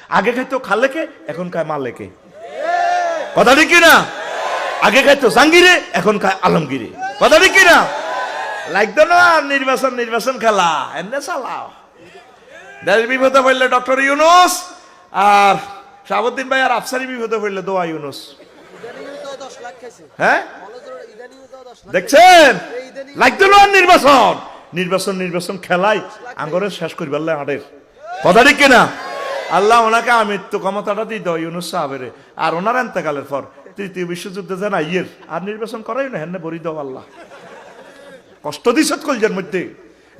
আগে খাইতো খালেকে, এখন খায় মালেকে। কথা ঠিক কিনা? আগে খাইতো জাঙ্গিরে, এখন খায় আলমগিরে। কথা ঠিক কিনা? লাগতো না নির্বাচন নির্বাচন খেলা, এমনি চালাও। দেশ বিপদে পড়লে ডক্টর ইউনূস, আর শাহাবুদ্দিন ভাই আর আফসারি বিপদে পড়লে দোয়া ইউনূস। হ্যাঁ দেখছেন, লাগতো না নির্বাচন নির্বাচন নির্বাচন খেলাই আঙ্গরে শেষ করি বললে হাটের। কথা ঠিক কিনা? আল্লাহ ওনাকে আমৃত্যু ক্ষমতাটা দিয়ে দেয় ইউনূস সাহাবের, আর ওনার এন্তেকালের পর তৃতীয় বিশ্বযুদ্ধে যেন ইয়ের আর নির্বাচন করাই না, হেন বরি দাও আল্লাহ। কষ্ট দিছ কলজের মধ্যে,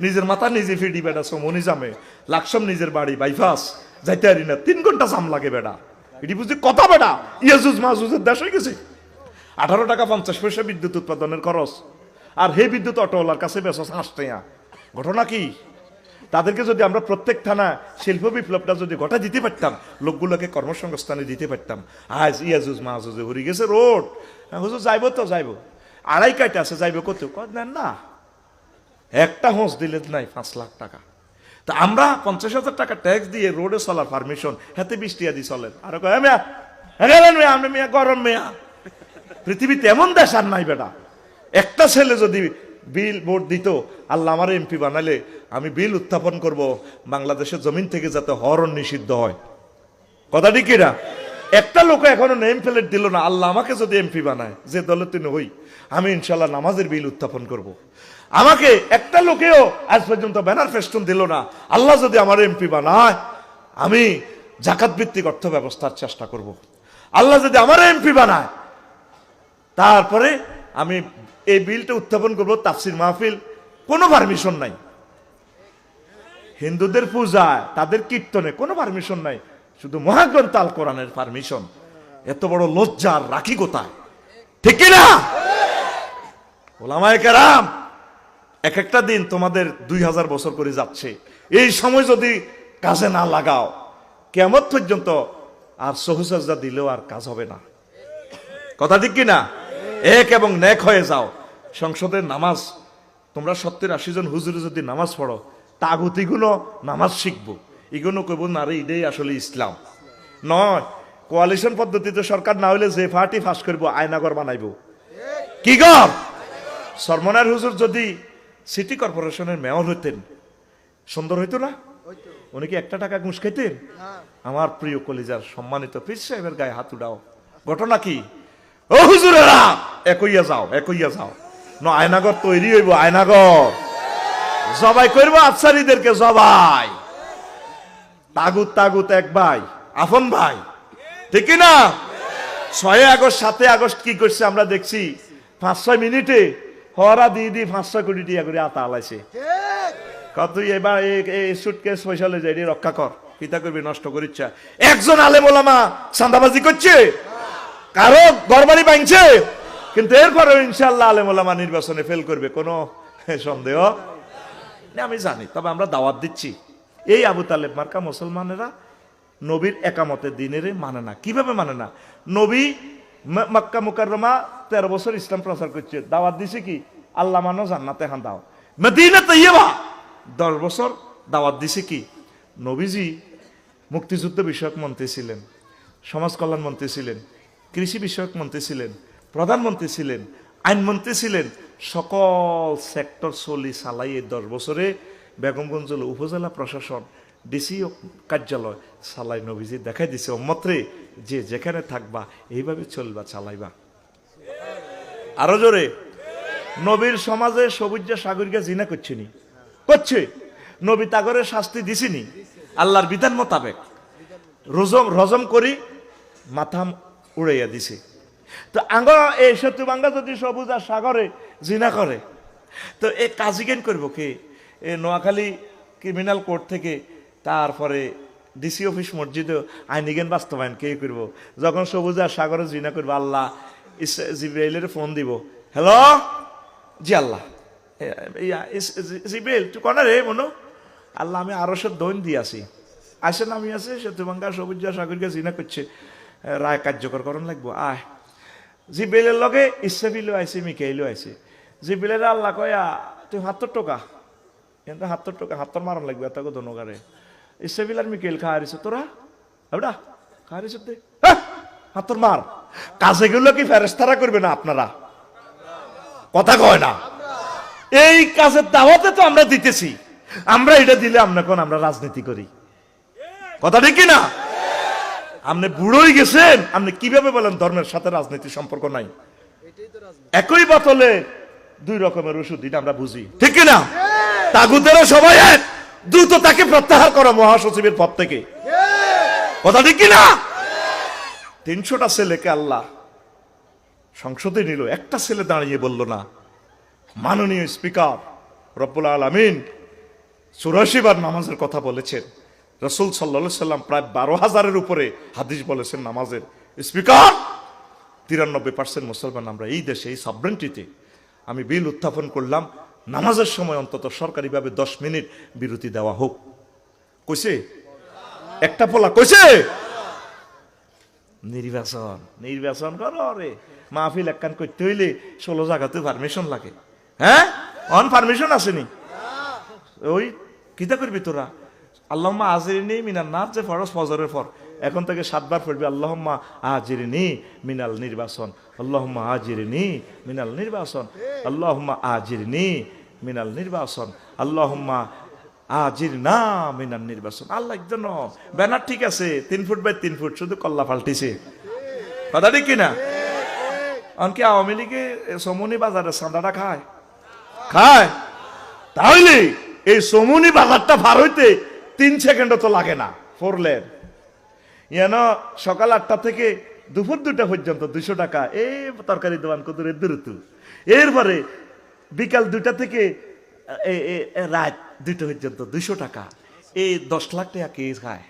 নিজের মাথা নিজে ফিডি বেড়া সমনি জামে লাকসম নিজের বাড়ি বাইপাস যাইতে পারি না, 3 ঘন্টা জাম লাগে বেড়া। এটি বুঝি কথা বেড়া, ইয়াজুজ মাহুজের দেশ হয়ে গেছে। 18 টাকা 50 পয়সা বিদ্যুৎ উৎপাদনের খরচ, আর হে বিদ্যুৎ অটোওয়ালার কাছে বেসস 5 টাকা। ঘটনা কি? তাদেরকে যদি আমরা প্রত্যেক থানা শিল্প বিপ্লবটা যদি ঘটা দিতে পারতাম, লোকগুলোকে কর্মসংস্থানে দিতে পারতাম, আজ ইয়াজুজ মাহুজে হরি গেছে রোড। হুজুর যাইব তো যাইব, 2.5 কাটা আছে, যাইব কত নেন না, একটা হোঁস দিলে নাই 5 লাখ টাকা। তা আমরা 50,000 টাকা ট্যাক্স দিয়ে রোডে চলার পারমিশন হাতে 20 টাকা দিয়ে চলেন। আর আমি মেয়া গরম মেয়া, পৃথিবীতে এমন দেশ আর নাই বেটা। একটা ছেলে যদি বিল ভোট দিত, আল্লাহ আমার এমপি বানালে আমি বিল উত্থাপন করব বাংলাদেশের জমিন থেকে যাতে হরণ নিষিদ্ধ হয়। কথা ঠিক কিনা? একটা লোক এখনো নেম প্লেট দিল না, আল্লাহ আমাকে যদি এমপি বানায়, যে দলে তিনি হই, আমি ইনশাল্লাহ নামাজের বিল উত্থাপন করব। আমাকে একটা লোকেও আজ পর্যন্ত ব্যানার ফেস্টুন দিল না, আল্লাহ যদি আমার এমপি বানায়, আমি জাকাত ভিত্তিক অর্থ ব্যবস্থার চেষ্টা করব। আল্লাহ যদি আমার এমপি বানায়, তারপরে আমি এই বিলটা উত্থাপন করবো। তাফসির মাহফিল কোনো পারমিশন নাই, হিন্দুদের পূজায় তাদের কীর্তনে কোনো পারমিশন নাই, শুধু মহাগ্রন্থ আল কোরআনের পারমিশন। এত বড় লজ্জার রাখি কোথায়? ঠিক না? ওলামায়ে কেরাম, এক একটা দিন তোমাদের 2000 বছর করে যাচ্ছে, এই সময় যদি কাজে না লাগাও, কিয়ামত পর্যন্ত আর সহুসাজদা দিলেও আর কাজ হবে না। কথা ঠিক কিনা? এক এবং নেক হয়ে যাও। সংসদের নামাজ তোমরা 70-80 জন হুজুরে যদি নামাজ পড়ো, তাগুতিগুলো নামাজ শিখবো, এগুলো কইব না রে এটাই আসলে ইসলাম নয়। কোয়ালিশন পদ্ধতিতে সরকার না হইলে যে পার্টি ফাঁস করবো, আয়নাগর বানাইব। কি গর? সরমনার হুজুর যদি সিটি কর্পোরেশনের মেয়র হইতেন, সুন্দর হইতো না? উনি কি 1 টাকা ঘুষ খাইতেন? আমার প্রিয় কলিজার সম্মানিত পীর সাহেবের গায়ে হাত উঠাও। ঘটনা কি? ও হুজুরেরা, একইয়া যাও, একইয়া যাও। আয়নাগর তৈরি হইব, আয়নাগর জবাই করব আফসারিদেরকে, জবাই। তাগুত তাগুত এক ভাই, আপন ভাই, ঠিক না? 6 আগস্ট 7 আগস্ট কি করছে আমরা দেখছি, 5-6 মিনিটে হরা দিয়ে দিয়ে 500 কোটি টাকা করে আতা আলাইছে। কত এবার এই সুটকেস পয়সা লয়ে যাই, রক্ষা কর, কিতা করবি, নষ্ট করিচ্ছা। একজন আলেম ওলামা চাঁদাবাজি করছে, কারো ঘরবাড়ি ভাঙছে, কিন্তু এরপরে ইনশাআল্লাহ আলেম ওলামা নির্বাচনে ফেল করবে, কোনো সন্দেহ না। আমি জানি, তবে আমরা দাওয়াত দিচ্ছি, এই আবু তালেব মার্কা মুসলমানেরা নবীর একামতের দিনের মানে না। কিভাবে মানে না? নবী মক্কা মুকাররমা 13 বছর ইসলাম প্রচার করছে, দাওয়াত দিছে কি, আল্লাহ মানো জান্নাতে হান দাও। মদিনা তৈয়বা 10 বছর দাওয়াত দিছে কি, নবীজি মুক্তিযুদ্ধ বিষয়ক মন্ত্রী ছিলেন, সমাজ কল্যাণ মন্ত্রী ছিলেন, কৃষি বিষয়ক মন্ত্রী ছিলেন, প্রধানমন্ত্রী ছিলেন, আইনমন্ত্রী ছিলেন, সকল সেক্টর চলি চালাই 10 বছরে বেগমগঞ্জ উপজেলা প্রশাসন, ডিসি কার্যালয় চালাই নবীজি দেখাই দিছে উম্মতরে, যে যেখানে থাকবা এইভাবে চলবা, চালাইবা। আরো জোরে, নবীর সমাজে সবুজা সাগরিকা জিনা করছেনি, করছে, নবী তাগরে শাস্তি দিছিনি আল্লাহর বিধান মোতাবেক, রজম করি মাথা উড়াইয়া দিছে। তো আঙ্গ এই সেতুবাঙ্গা যদি সবুজ আর সাগরে জিনা করে, তো এই কাজিগেন করব কে? এ নোয়াখালী ক্রিমিনাল কোর্ট থেকে, তারপরে ডিসি অফিস মসজিদে আইনিগেন বাস্তবায়ন কে করব? যখন সবুজ আর সাগরে জিনা করবো, আল্লাহ জিব্রাইলের ফোন দিব, হ্যালো জি আল্লাহ, জিব্রাইল তুই কনা রে মনো, আল্লাহ আমি আরো সব দৈন দিয়ে আসি, আসেন আমি আছে সেতুবাঙ্গা সবুজ আর সাগরকে জিনা করছে, রায় কার্যকর করণ লাগবো, আয়। জিব্রাইলের লগে ইসরাফিলও আইছে, মিকাইলও আইছে। জিব্রাইলের আল্লাহ কয়া তুই 70 টাকা, কিন্তু 70 টাকা হাতর মারণ লাগবে, এত দনকারে। ইসরাফিল আর মিকাইল খাওয়া হারিছে, তোরা এবড়া কারে সাথে হাতর মার কাজে গুলো কি ফেরেশতারা করবে না আপনারা? কথা কয় না। এই কাজের দাওয়াতে তো আমরা দিতেছি, আমরা এটা দিলে আমরা কোন আমরা রাজনীতি করি, কথা ঠিক না? আপনি বুড়োই গেছেন, আপনি কিভাবে বলেন ধর্মের সাথে রাজনীতি সম্পর্ক নাই? একই বোতলে দুই রকমের ওষুধ, এটা আমরা বুঝি, ঠিক না? তাগুতেরা সবাই এক, দ্রুত তাকে প্রত্যাহার করো মহাসচিবের পদ থেকে, কথা ঠিক না? 300টা ছেলেকে আল্লাহ সংসদে নিল, একটা ছেলে দাঁড়িয়ে বলল না মাননীয় স্পিকার রব্বুল আলামিন 84 বার নামাজের কথা বলেছেন, রাসূল সাল্লাল্লাহু আলাইহি সাল্লাম প্রায় 12,000-এর উপরে হাদিস বলেছেন নামাজের। স্পিকার 93% মুসলমান আমরা এই দেশে, এই সাবরেন্টিতে আমি বিল উত্থাপন করলাম, নামাজের সময় অন্তত সরকারিভাবে 10 মিনিট বিরতি দেওয়া হোক। কইছে একটা পোলা, কইছে নির্বাচন করো রে, মাহফিল একখান করতে হইলে 16 জায়গাতে পারমিশন লাগে। হ্যাঁ, অন পারমিশন আসেনি? ওই কিতা করবি তোরা? আল্লাহুম্মা আজিরনি মিনান নার যে ফরজ ফজরের পর এখন থেকে 7 বার পড়বি আল্লাহুম্মা আজিরনি মিনাল নির্বাচন, আল্লাহুম্মা আজিরনি মিনাল নির্বাচন, আল্লাহুম্মা আজিরনি মিনাল নির্বাচন, আল্লাহুম্মা আজিরনা মিনাল নির্বাচন। আল্লাহ একজন ব্যানার ঠিক আছে 3 ফুট বাই 3 ফুট, শুধু কল্লা পাল্টিছে, কথা ঠিক কিনা? অনকে আওয়ামী লীগে সমনি বাজারে চাঁদাটা খায় খায়, তাহলে এই সমনি বাজারটা পার হইতে 3 সেকেন্ড তো লাগে না। 4 লেন সকাল 8টা থেকে দুপুর 2টা পর্যন্ত 200 টাকা এই তরকারি দোকান কত দূরত্ব, এরপরে বিকাল 2টা থেকে রাত 2টা পর্যন্ত 200 টাকা, এই 10 লাখ টাকা কে খায়?